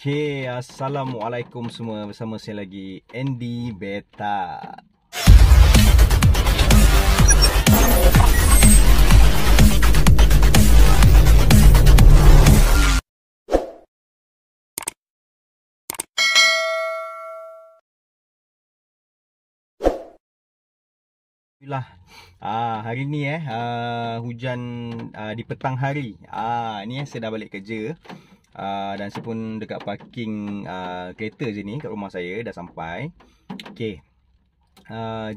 Okay, Assalamualaikum semua. Bersama saya lagi Andy Beta. Hari ni hujan di petang hari. Ni saya dah balik kerja. Dan saya pun dekat parking kereta je ni kat rumah saya, dah sampai. Okey.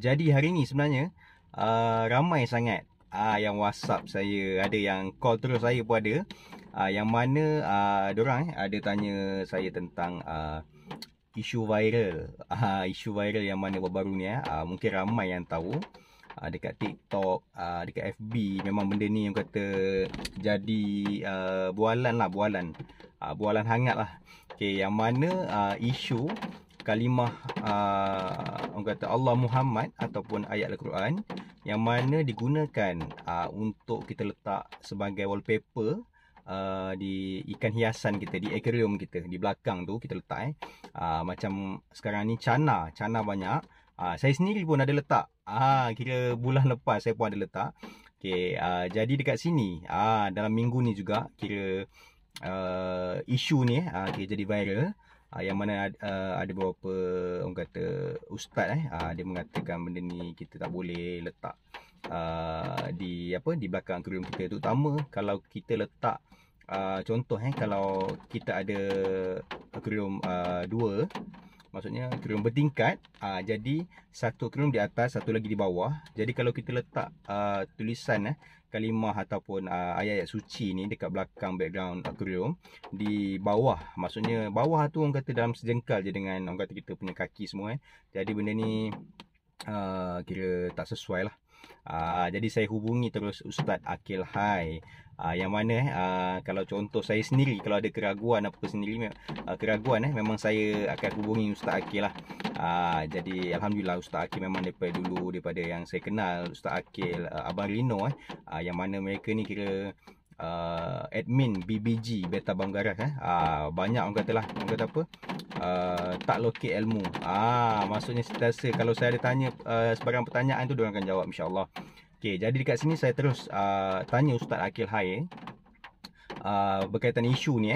Jadi hari ni sebenarnya ramai sangat yang WhatsApp saya, ada yang call terus saya pun ada. Yang mana diorang ada tanya saya tentang isu viral. Isu viral yang mana baru-baru ni mungkin ramai yang tahu. Dekat TikTok, dekat FB, memang benda ni yang kata jadi bualan hangat lah. Okay, yang mana isu kalimah orang kata Allah Muhammad ataupun ayat Al-Quran yang mana digunakan untuk kita letak sebagai wallpaper di ikan hiasan kita, di aquarium kita, di belakang tu kita letak macam sekarang ni cana banyak. Saya sendiri pun ada letak. Kira bulan lepas saya pun ada letak. Okay, jadi dekat sini dalam minggu ni juga kira isu ni kira jadi viral. Yang mana ada beberapa orang kata ustaz dia mengatakan benda ni kita tak boleh letak di belakang aquarium kita, terutama kalau kita letak contoh kalau kita ada aquarium 2, maksudnya aquarium bertingkat, jadi satu aquarium di atas, satu lagi di bawah. Jadi kalau kita letak tulisan kalimah ataupun ayat-ayat suci ni dekat belakang background aquarium di bawah, maksudnya bawah tu orang kata dalam sejengkal je dengan orang kata kita punya kaki semua. Jadi benda ni kira tak sesuai lah. Jadi saya hubungi terus Ustaz Akil Hai, yang mana kalau contoh saya sendiri, kalau ada keraguan apa sendiri, memang saya akan hubungi Ustaz Akil lah. Jadi Alhamdulillah Ustaz Akil memang daripada dulu, daripada yang saya kenal Ustaz Akil, Abang Rino yang mana mereka ni kira admin BBG Beta Banggaras. Banyak orang kata apa, tak lokit ilmu. Maksudnya sentiasa kalau saya ada tanya sebarang pertanyaan tu, diorang akan jawab insya-Allah. Okey, jadi dekat sini saya terus tanya Ustaz Akil Hai berkaitan isu ni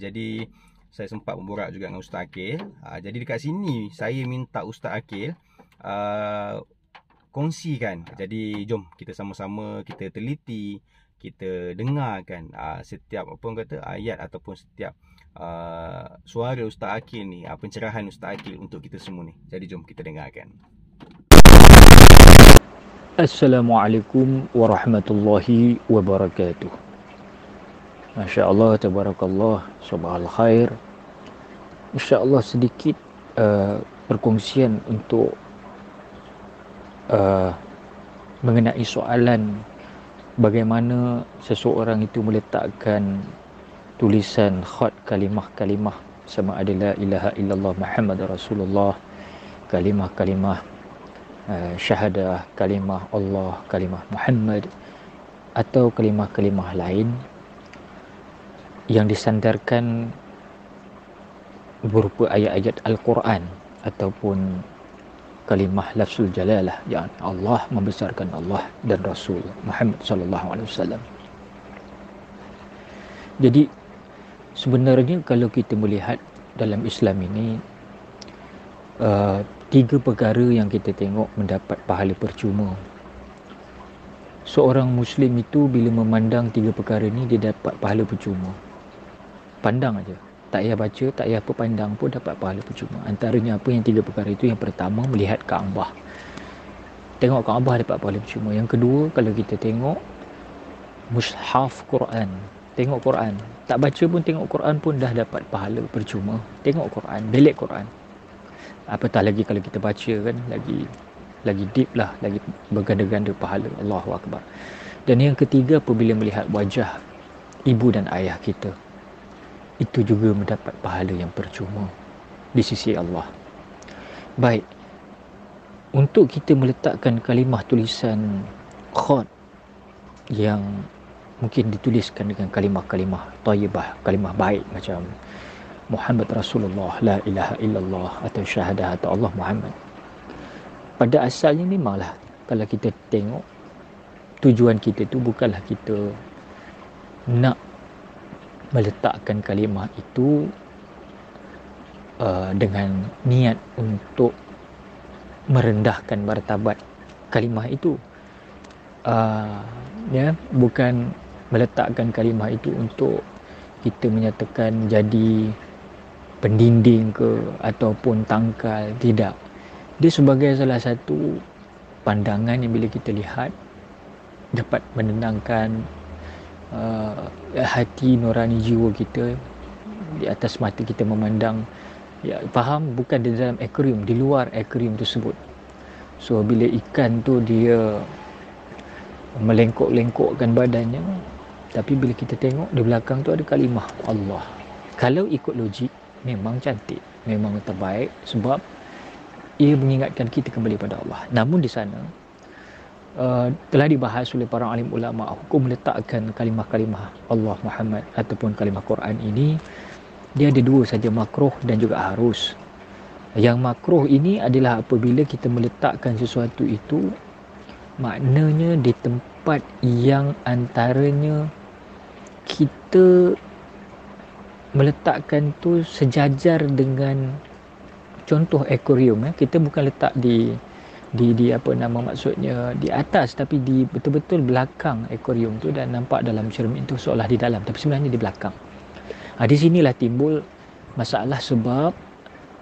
jadi saya sempat memborak juga dengan Ustaz Akil. Jadi dekat sini saya minta Ustaz Akil kongsikan. Jadi jom kita sama-sama kita teliti, kita dengarkan setiap apa orang kata ayat ataupun setiap suara Ustaz Akil ni, pencerahan Ustaz Akil untuk kita semua ni. Jadi jom kita dengarkan. Assalamualaikum warahmatullahi wabarakatuh. Masya Allah, tabarakallah, subhanal khair. InsyaAllah sedikit perkongsian untuk mengenai soalan bagaimana seseorang itu meletakkan tulisan khat kalimah-kalimah sama ada la ilaha illallah Muhammad Rasulullah, kalimah-kalimah syahadah, kalimah Allah, kalimah Muhammad, atau kalimah-kalimah lain yang disandarkan berupa ayat-ayat Al-Quran ataupun kalimah lafzul jalalah, yang Allah membesarkan Allah dan Rasul Muhammad sallallahu alaihi wasallam. Jadi sebenarnya kalau kita melihat dalam Islam ini, 3 perkara yang kita tengok mendapat pahala percuma. Seorang Muslim itu bila memandang 3 perkara ni, dia dapat pahala percuma. Pandang aja, tak payah baca, tak payah apa, pandang pun dapat pahala percuma. Antaranya apa yang 3 perkara itu? Yang pertama, melihat Kaabah. Tengok Kaabah dapat pahala percuma. Yang kedua, kalau kita tengok mushaf Quran, tengok Quran, tak baca pun tengok Quran pun dah dapat pahala percuma. Tengok Quran, belik Quran. Apatah lagi kalau kita baca kan, lagi deep lah, lagi berganda-ganda pahala. Allahu Akbar. Dan yang ketiga, apabila melihat wajah ibu dan ayah kita, itu juga mendapat pahala yang percuma di sisi Allah. Baik, untuk kita meletakkan kalimah tulisan khat yang mungkin dituliskan dengan kalimah-kalimah thayyibah, kalimah baik, macam Muhammad Rasulullah, la ilaha illallah, atau syahadah atau Allah Muhammad. Pada asalnya memanglah kalau kita tengok, tujuan kita tu bukanlah kita nak meletakkan kalimah itu dengan niat untuk merendahkan martabat kalimah itu. Bukan meletakkan kalimah itu untuk kita menyatakan jadi pendinding ke ataupun tangkal. Tidak. Dia sebagai salah satu pandangan yang bila kita lihat dapat menenangkan hati nurani jiwa kita. Di atas mata kita memandang, faham, bukan di dalam akuarium, di luar akuarium tersebut. So bila ikan tu dia melengkok-lengkokkan badannya, tapi bila kita tengok di belakang tu ada kalimah Allah. Kalau ikut logik, memang cantik, memang terbaik, sebab ia mengingatkan kita kembali pada Allah. Namun di sana telah dibahas oleh para alim ulama, hukum meletakkan kalimah-kalimah Allah Muhammad ataupun kalimah Quran ini, dia ada dua saja, makruh dan juga harus. Yang makruh ini adalah apabila kita meletakkan sesuatu itu, maknanya di tempat yang antaranya kita meletakkan tu sejajar dengan, contoh akuarium, kita bukan letak di apa nama maksudnya di atas, tapi di betul-betul belakang akuarium tu, dan nampak dalam cermin tu seolah di dalam, tapi sebenarnya di belakang. Di sinilah timbul masalah, sebab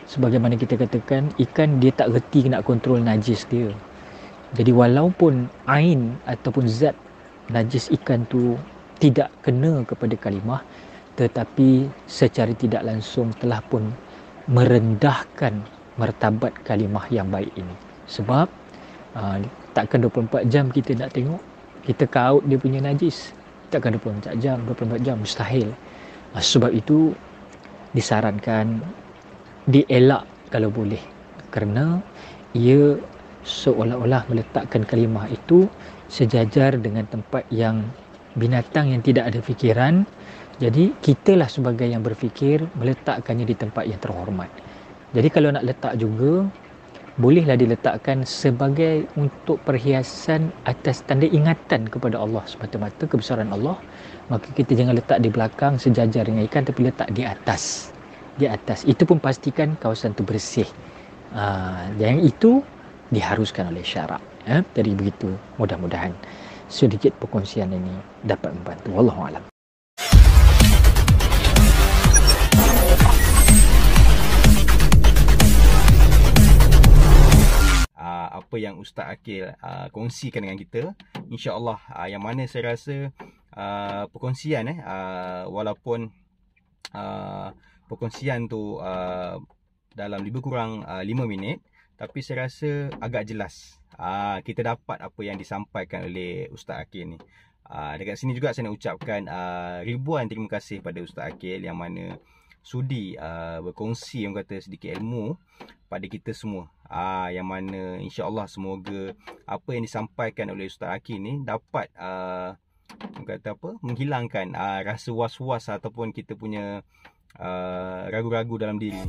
sebagaimana kita katakan, ikan dia tak reti nak kontrol najis dia. Jadi walaupun ain ataupun zat najis ikan tu tidak kena kepada kalimah, tetapi secara tidak langsung telah pun merendahkan martabat kalimah yang baik ini. Sebab takkan 24 jam kita nak tengok, kita kaut dia punya najis. Takkan 24 jam, mustahil. Sebab itu disarankan dielak kalau boleh, kerana ia seolah-olah meletakkan kalimah itu sejajar dengan tempat yang binatang yang tidak ada fikiran. Jadi kitalah sebagai yang berfikir meletakkannya di tempat yang terhormat. Jadi kalau nak letak juga, bolehlah diletakkan sebagai untuk perhiasan atas tanda ingatan kepada Allah semata-mata, kebesaran Allah. Maka kita jangan letak di belakang sejajar dengan ikan, tapi letak di atas. Itu pun pastikan kawasan tu bersih. Yang itu diharuskan oleh syarak. Jadi begitu, mudah-mudahan sedikit perkongsian ini dapat membantu. Wallahu a'lam. Apa yang Ustaz Aqil kongsikan dengan kita, insya-Allah, yang mana saya rasa perkongsian walaupun perkongsian tu dalam lebih kurang 5 minit, tapi saya rasa agak jelas. Kita dapat apa yang disampaikan oleh Ustaz Aqil ni. Dekat sini juga saya nak ucapkan ribuan terima kasih pada Ustaz Aqil yang mana sudi berkongsi, yang kata sedikit ilmu pada kita semua. Yang mana insya-Allah semoga apa yang disampaikan oleh Ustaz Aqil ni dapat menghilangkan rasa was-was ataupun kita punya ragu-ragu dalam diri.